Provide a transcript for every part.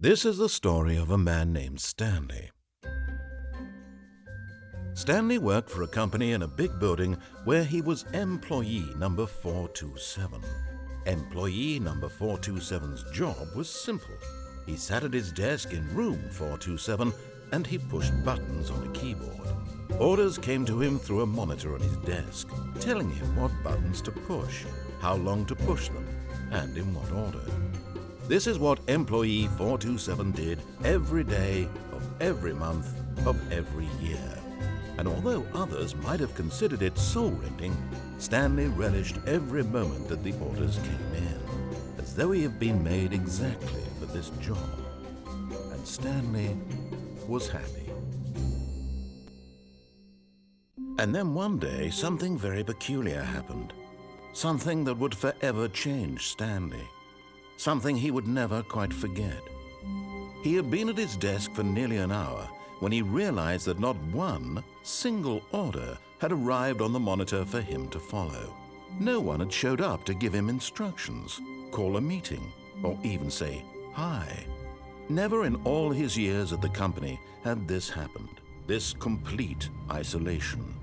This is the story of a man named Stanley. Stanley worked for a company in a big building where he was employee number 427. Employee number 427's job was simple. He sat at his desk in room 427 and he pushed buttons on a keyboard. Orders came to him through a monitor on his desk, telling him what buttons to push, how long to push them, and in what order. This is what employee 427 did every day of every month of every year. And although others might have considered it soul-rending, Stanley relished every moment that the orders came in, as though he had been made exactly for this job. And Stanley was happy. And then one day, something very peculiar happened. Something that would forever change Stanley. Something he would never quite forget. He had been at his desk for nearly an hour when he realized that not one single order had arrived on the monitor for him to follow. No one had showed up to give him instructions, call a meeting, or even say hi. Never in all his years at the company had this happened, this complete isolation.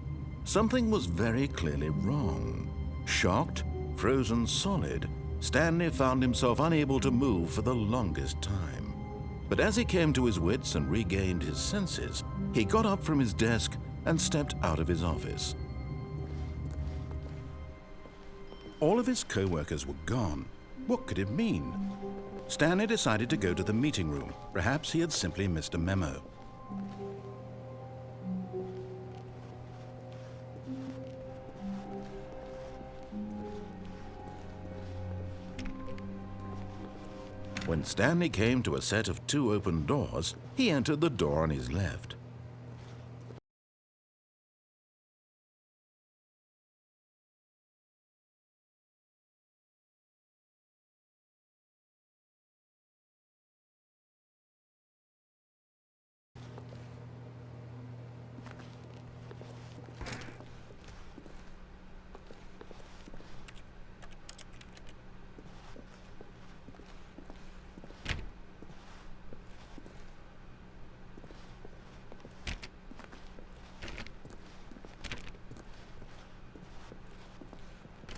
Something was very clearly wrong. Shocked, frozen solid, Stanley found himself unable to move for the longest time. But as he came to his wits and regained his senses, he got up from his desk and stepped out of his office. All of his co-workers were gone. What could it mean? Stanley decided to go to the meeting room. Perhaps he had simply missed a memo. When Stanley came to a set of 2 open doors, he entered the door on his left.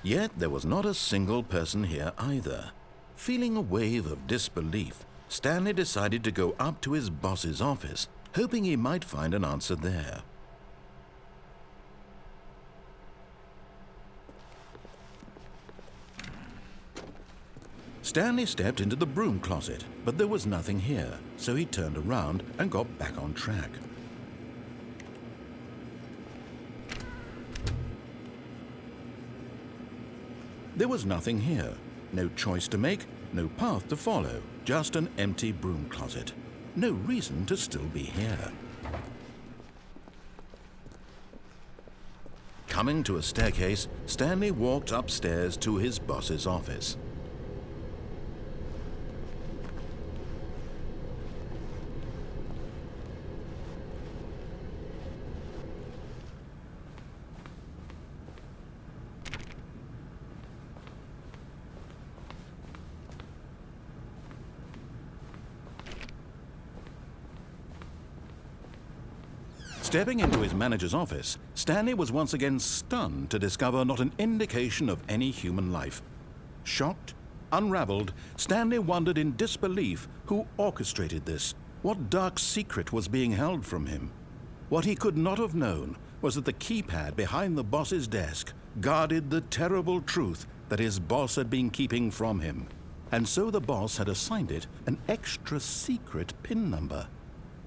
Yet there was not a single person here either. Feeling a wave of disbelief, Stanley decided to go up to his boss's office, hoping he might find an answer there. Stanley stepped into the broom closet, but there was nothing here, so he turned around and got back on track. There was nothing here. No choice to make, no path to follow, just an empty broom closet. No reason to still be here. Coming to a staircase, Stanley walked upstairs to his boss's office. Stepping into his manager's office, Stanley was once again stunned to discover not an indication of any human life. Shocked, unraveled, Stanley wondered in disbelief who orchestrated this, what dark secret was being held from him. What he could not have known was that the keypad behind the boss's desk guarded the terrible truth that his boss had been keeping from him. And so the boss had assigned it an extra secret PIN number,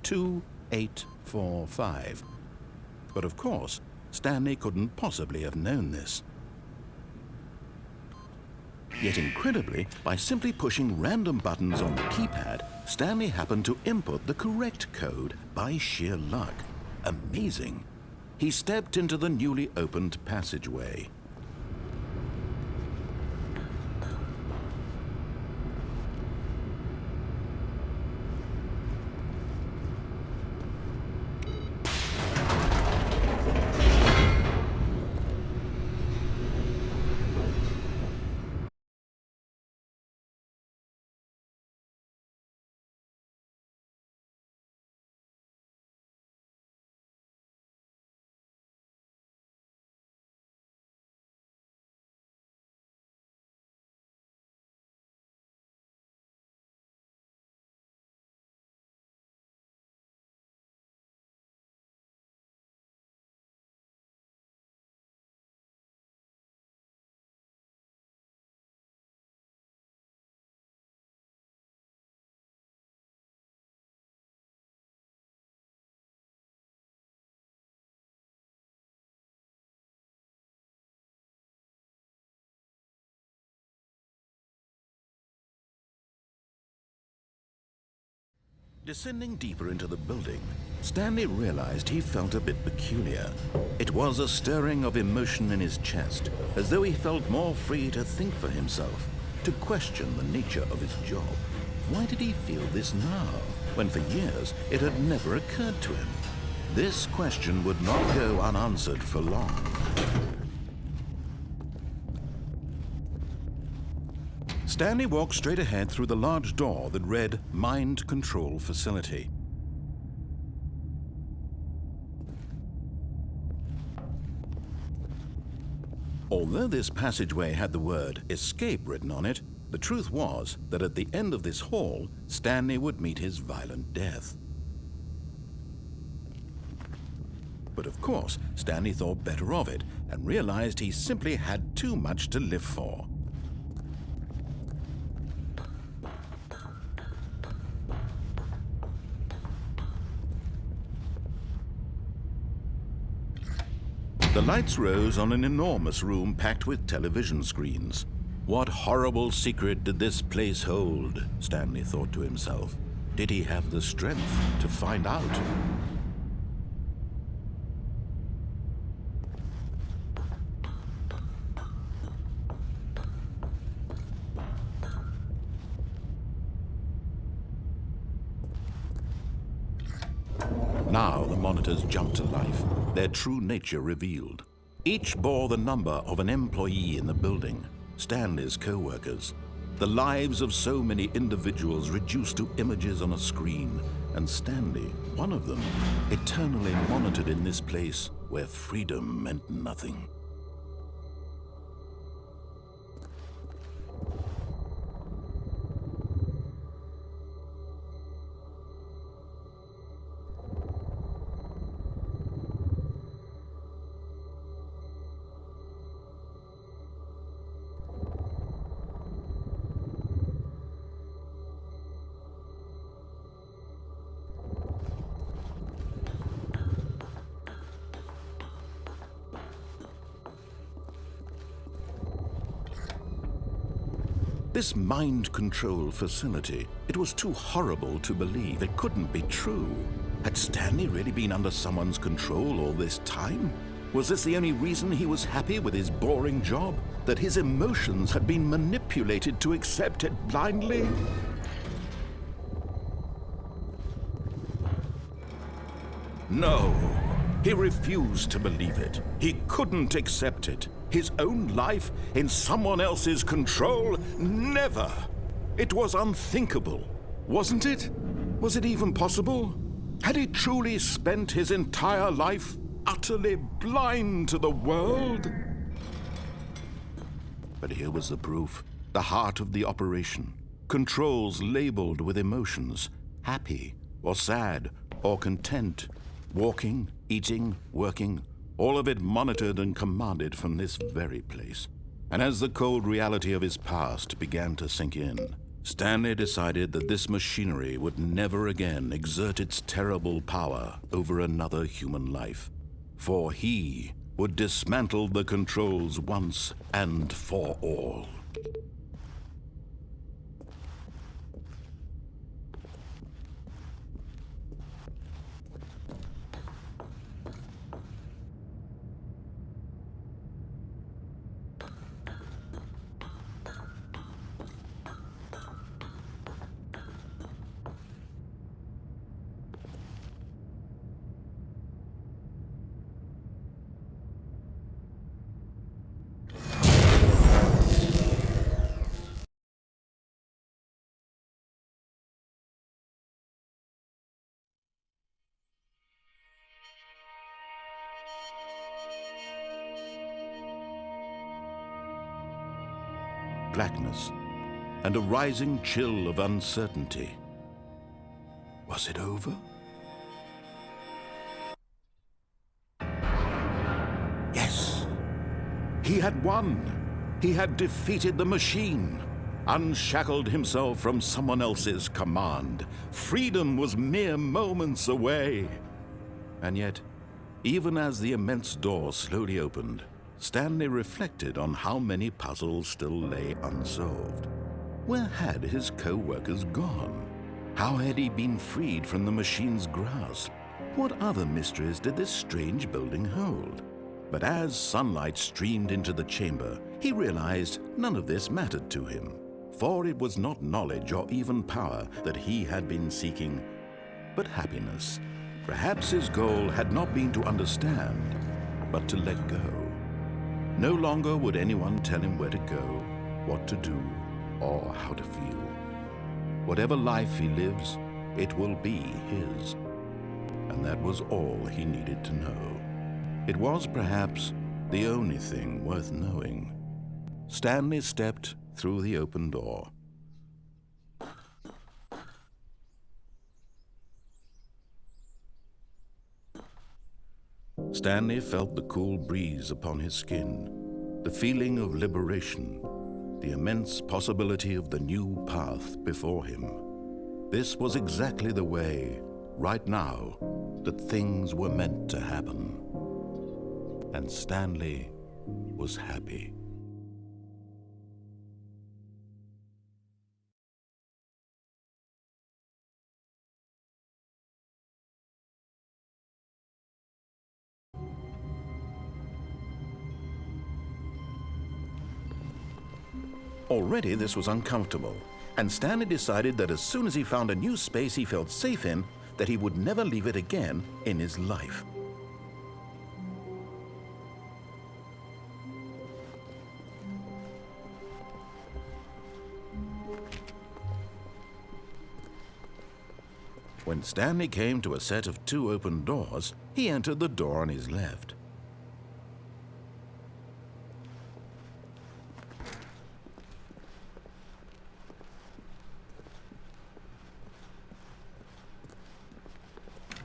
2845. But of course, Stanley couldn't possibly have known this. Yet incredibly, by simply pushing random buttons on the keypad, Stanley happened to input the correct code by sheer luck. Amazing. He stepped into the newly opened passageway. Descending deeper into the building, Stanley realized he felt a bit peculiar. It was a stirring of emotion in his chest, as though he felt more free to think for himself, to question the nature of his job. Why did he feel this now, when for years it had never occurred to him? This question would not go unanswered for long. Stanley walked straight ahead through the large door that read Mind Control Facility. Although this passageway had the word Escape written on it, the truth was that at the end of this hall, Stanley would meet his violent death. But of course, Stanley thought better of it and realized he simply had too much to live for. The lights rose on an enormous room packed with television screens. What horrible secret did this place hold? Stanley thought to himself. Did he have the strength to find out? Now the monitors jumped to life, their true nature revealed. Each bore the number of an employee in the building, Stanley's co-workers. The lives of so many individuals reduced to images on a screen, and Stanley, one of them, eternally monitored in this place where freedom meant nothing. This mind control facility, it was too horrible to believe. It couldn't be true. Had Stanley really been under someone's control all this time? Was this the only reason he was happy with his boring job? That his emotions had been manipulated to accept it blindly? No, he refused to believe it. He couldn't accept it. His own life in someone else's control? Never! It was unthinkable, wasn't it? Was it even possible? Had he truly spent his entire life utterly blind to the world? But here was the proof, the heart of the operation. Controls labeled with emotions, happy or sad or content, walking, eating, working, all of it monitored and commanded from this very place. And as the cold reality of his past began to sink in, Stanley decided that this machinery would never again exert its terrible power over another human life. For he would dismantle the controls once and for all. Blackness, and a rising chill of uncertainty. Was it over? Yes, he had won. He had defeated the machine, unshackled himself from someone else's command. Freedom was mere moments away. And yet, even as the immense door slowly opened, Stanley reflected on how many puzzles still lay unsolved. Where had his co-workers gone? How had he been freed from the machine's grasp? What other mysteries did this strange building hold? But as sunlight streamed into the chamber, he realized none of this mattered to him, for it was not knowledge or even power that he had been seeking, but happiness. Perhaps his goal had not been to understand, but to let go. No longer would anyone tell him where to go, what to do, or how to feel. Whatever life he lives, it will be his. And that was all he needed to know. It was perhaps the only thing worth knowing. Stanley stepped through the open door. Stanley felt the cool breeze upon his skin, the feeling of liberation, the immense possibility of the new path before him. This was exactly the way, right now, that things were meant to happen. And Stanley was happy. Already this was uncomfortable, and Stanley decided that as soon as he found a new space he felt safe in, that he would never leave it again in his life. When Stanley came to a set of 2 open doors, he entered the door on his left.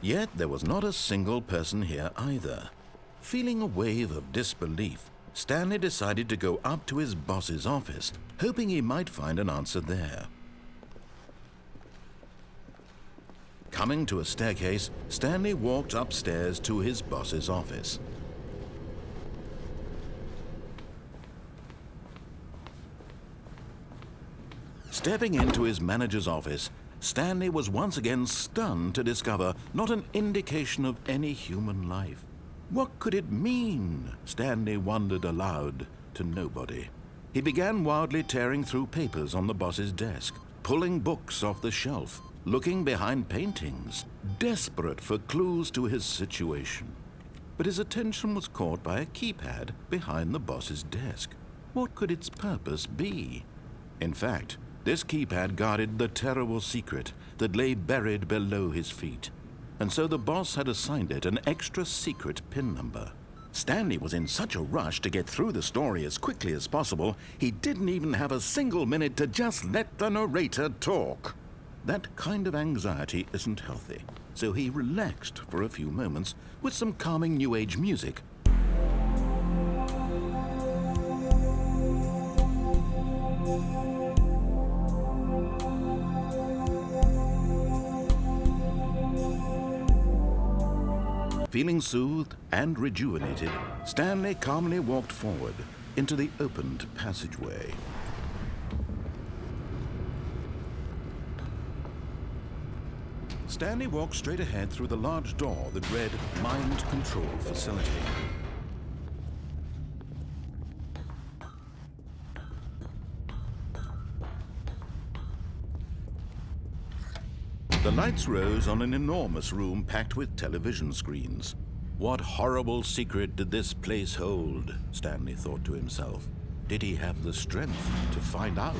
Yet there was not a single person here either. Feeling a wave of disbelief, Stanley decided to go up to his boss's office, hoping he might find an answer there. Coming to a staircase, Stanley walked upstairs to his boss's office. Stepping into his manager's office, Stanley was once again stunned to discover not an indication of any human life. What could it mean? Stanley wondered aloud to nobody. He began wildly tearing through papers on the boss's desk, pulling books off the shelf, looking behind paintings, desperate for clues to his situation. But his attention was caught by a keypad behind the boss's desk. What could its purpose be? In fact, this keypad guarded the terrible secret that lay buried below his feet, and so the boss had assigned it an extra secret PIN number. Stanley was in such a rush to get through the story as quickly as possible, he didn't even have a single minute to just let the narrator talk. That kind of anxiety isn't healthy, so he relaxed for a few moments with some calming New Age music. Feeling soothed and rejuvenated, Stanley calmly walked forward into the opened passageway. Stanley walked straight ahead through the large door that read Mind Control Facility. The lights rose on an enormous room packed with television screens. What horrible secret did this place hold? Stanley thought to himself. Did he have the strength to find out?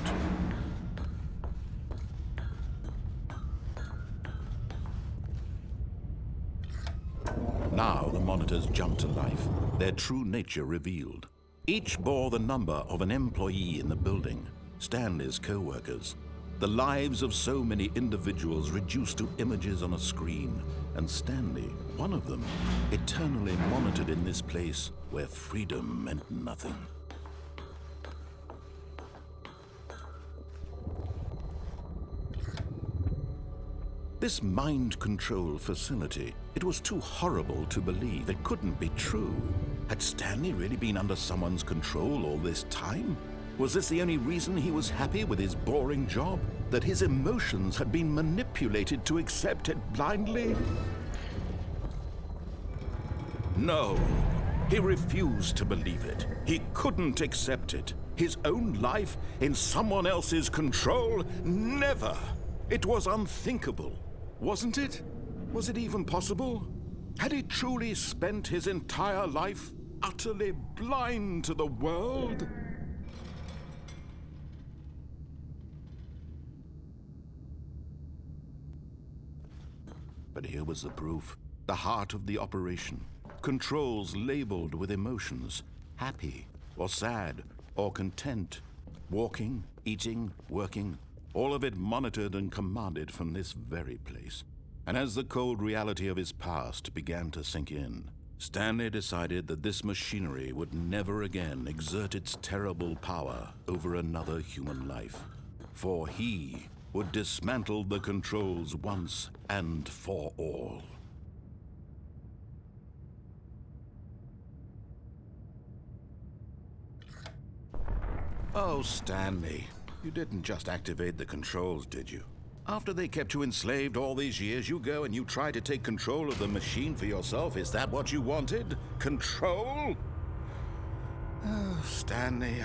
Now the monitors jumped to life, their true nature revealed. Each bore the number of an employee in the building, Stanley's co-workers. The lives of so many individuals reduced to images on a screen, and Stanley, one of them, eternally monitored in this place where freedom meant nothing. This mind control facility, it was too horrible to believe. It couldn't be true. Had Stanley really been under someone's control all this time? Was this the only reason he was happy with his boring job? That his emotions had been manipulated to accept it blindly? No, he refused to believe it. He couldn't accept it. His own life in someone else's control? Never! It was unthinkable, wasn't it? Was it even possible? Had he truly spent his entire life utterly blind to the world? But here was the proof. The heart of the operation. Controls labeled with emotions. Happy, or sad, or content. Walking, eating, working. All of it monitored and commanded from this very place. And as the cold reality of his past began to sink in, Stanley decided that this machinery would never again exert its terrible power over another human life. For he would dismantle the controls once and for all. Oh, Stanley, you didn't just activate the controls, did you? After they kept you enslaved all these years, you go and you try to take control of the machine for yourself. Is that what you wanted? Control? Oh, Stanley,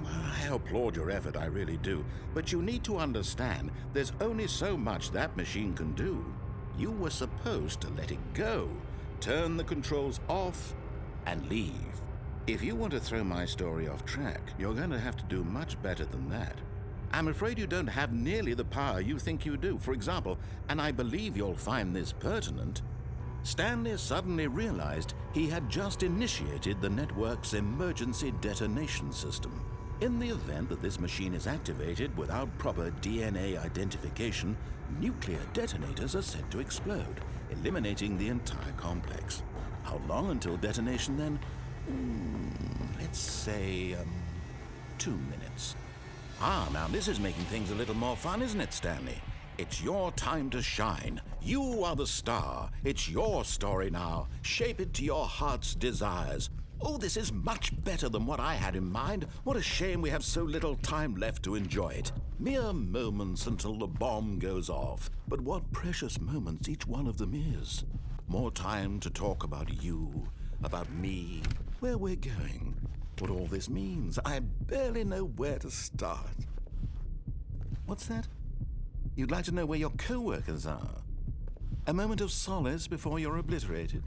I applaud your effort, I really do. But you need to understand, there's only so much that machine can do. You were supposed to let it go, turn the controls off, and leave. If you want to throw my story off track, you're going to have to do much better than that. I'm afraid you don't have nearly the power you think you do. For example, and I believe you'll find this pertinent, Stanley suddenly realized he had just initiated the network's emergency detonation system. In the event that this machine is activated without proper DNA identification, nuclear detonators are said to explode, eliminating the entire complex. How long until detonation then? Let's say, 2 minutes. Ah, now this is making things a little more fun, isn't it, Stanley? It's your time to shine. You are the star. It's your story now. Shape it to your heart's desires. Oh, this is much better than what I had in mind. What a shame we have so little time left to enjoy it. Mere moments until the bomb goes off. But what precious moments each one of them is. More time to talk about you, about me, where we're going, what all this means. I barely know where to start. What's that? You'd like to know where your co-workers are? A moment of solace before you're obliterated?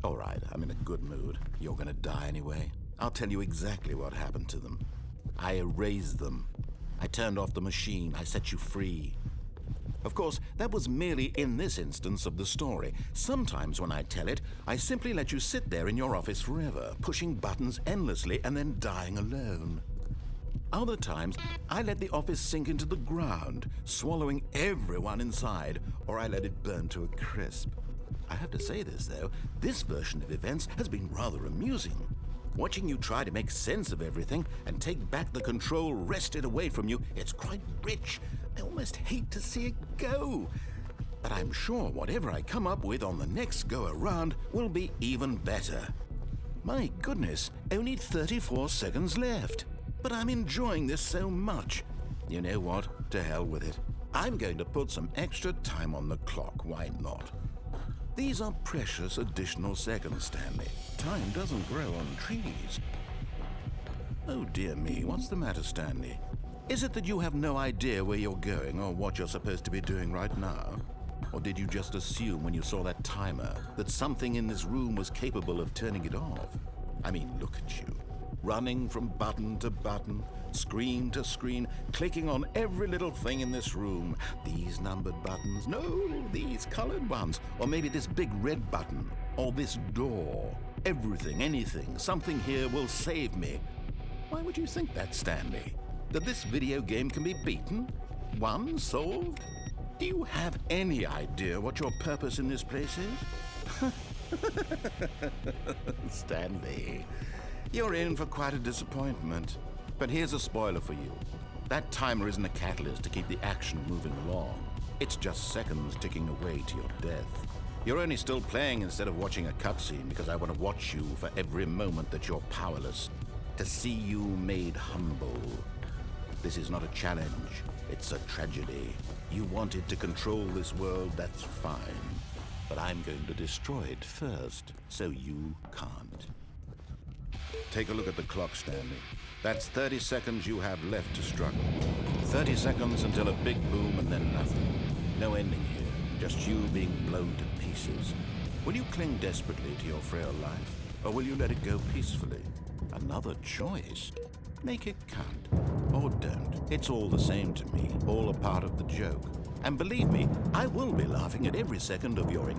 All right, I'm in a good mood. You're gonna die anyway. I'll tell you exactly what happened to them. I erased them. I turned off the machine. I set you free. Of course, that was merely in this instance of the story. Sometimes when I tell it, I simply let you sit there in your office forever, pushing buttons endlessly and then dying alone. Other times, I let the office sink into the ground, swallowing everyone inside, or I let it burn to a crisp. I have to say this, though, this version of events has been rather amusing. Watching you try to make sense of everything and take back the control wrested away from you, it's quite rich. I almost hate to see it go. But I'm sure whatever I come up with on the next go-around will be even better. My goodness, only 34 seconds left. But I'm enjoying this so much. You know what? To hell with it. I'm going to put some extra time on the clock. Why not? These are precious additional seconds, Stanley. Time doesn't grow on trees. Oh dear me, what's the matter, Stanley? Is it that you have no idea where you're going or what you're supposed to be doing right now? Or did you just assume when you saw that timer that something in this room was capable of turning it off? I mean, look at you. Running from button to button, screen to screen, clicking on every little thing in this room. These numbered buttons, no, these colored ones. Or maybe this big red button, or this door. Everything, anything, something here will save me. Why would you think that, Stanley? That this video game can be beaten? Won? Solved? Do you have any idea what your purpose in this place is? Stanley, you're in for quite a disappointment. But here's a spoiler for you. That timer isn't a catalyst to keep the action moving along. It's just seconds ticking away to your death. You're only still playing instead of watching a cutscene because I want to watch you for every moment that you're powerless. to see you made humble. This is not a challenge, it's a tragedy. You wanted to control this world, that's fine. But I'm going to destroy it first, so you can't. Take a look at the clock, Stanley. That's 30 seconds you have left to struggle. 30 seconds until a big boom and then nothing. No ending here, just you being blown to pieces. Will you cling desperately to your frail life, or will you let it go peacefully? Another choice. Make it count. Or don't. It's all the same to me, all a part of the joke. And believe me, I will be laughing at every second of your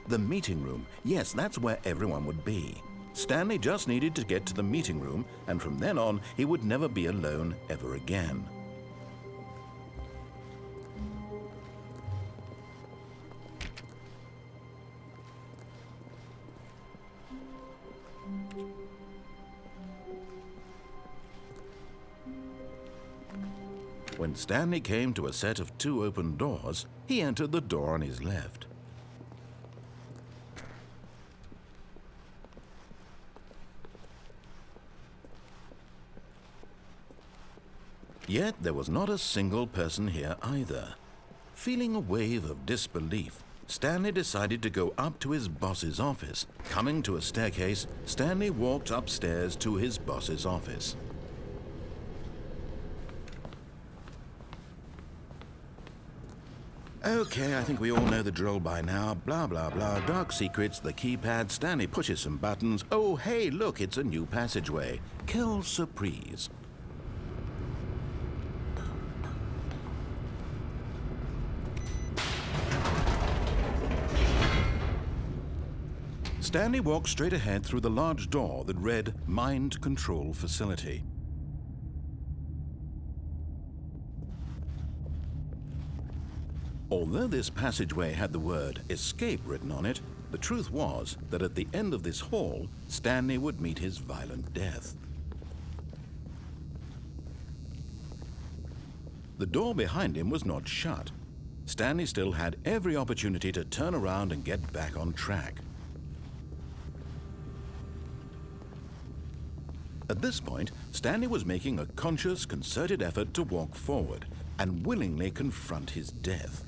The meeting room. Yes, that's where everyone would be. Stanley just needed to get to the meeting room, and from then on, he would never be alone ever again. When Stanley came to a set of 2 open doors, he entered the door on his left. Yet there was not a single person here either. Feeling a wave of disbelief, Stanley decided to go up to his boss's office. Coming to a staircase, Stanley walked upstairs to his boss's office. Okay, I think we all know the drill by now. Blah, blah, blah. Dark secrets, the keypad. Stanley pushes some buttons. Oh, hey, look, it's a new passageway. Quelle surprise. Stanley walked straight ahead through the large door that read Mind Control Facility. Although this passageway had the word escape written on it, the truth was that at the end of this hall, Stanley would meet his violent death. The door behind him was not shut. Stanley still had every opportunity to turn around and get back on track. At this point, Stanley was making a conscious, concerted effort to walk forward and willingly confront his death.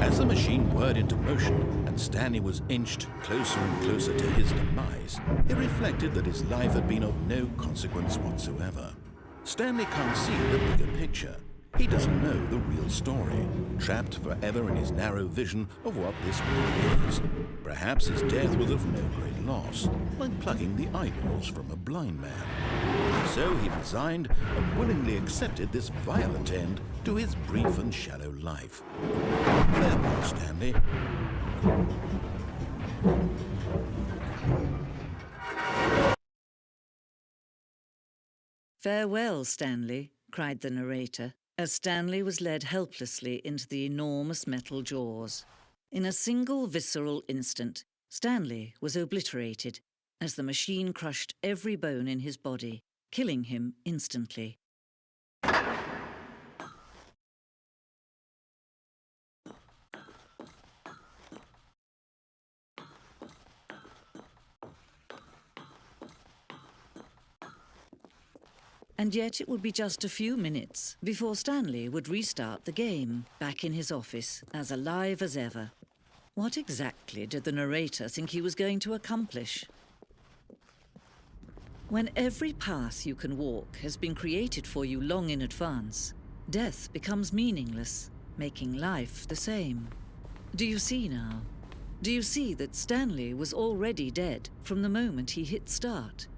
As the machine whirred into motion and Stanley was inched closer and closer to his demise, it reflected that his life had been of no consequence whatsoever. Stanley can't see the bigger picture. He doesn't know the real story, trapped forever in his narrow vision of what this world is. Perhaps his death was of no great loss, like plucking the eyeballs from a blind man. So he resigned and willingly accepted this violent end to his brief and shallow life. Farewell, Stanley. "Farewell, Stanley," cried the narrator, as Stanley was led helplessly into the enormous metal jaws. In a single visceral instant, Stanley was obliterated as the machine crushed every bone in his body, killing him instantly. And yet it would be just a few minutes before Stanley would restart the game, back in his office, as alive as ever. What exactly did the narrator think he was going to accomplish? When every path you can walk has been created for you long in advance, death becomes meaningless, making life the same. Do you see now? Do you see that Stanley was already dead from the moment he hit start?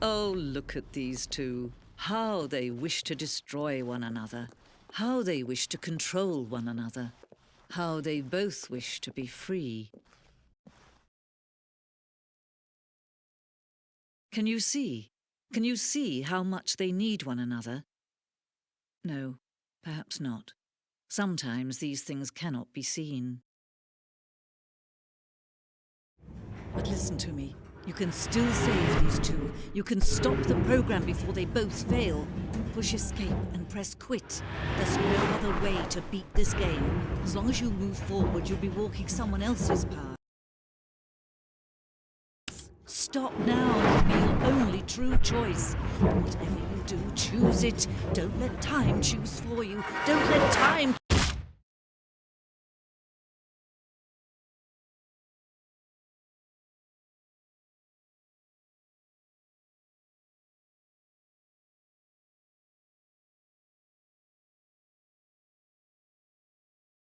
Oh, look at these two. How they wish to destroy one another. How they wish to control one another. How they both wish to be free. Can you see? Can you see how much they need one another? No, perhaps not. Sometimes these things cannot be seen. But listen to me. You can still save these two. You can stop the program before they both fail. Push escape and press quit. There's no other way to beat this game. As long as you move forward, you'll be walking someone else's path. stop now would be your only true choice. Whatever you do, choose it. Don't let time choose for you. Don't let time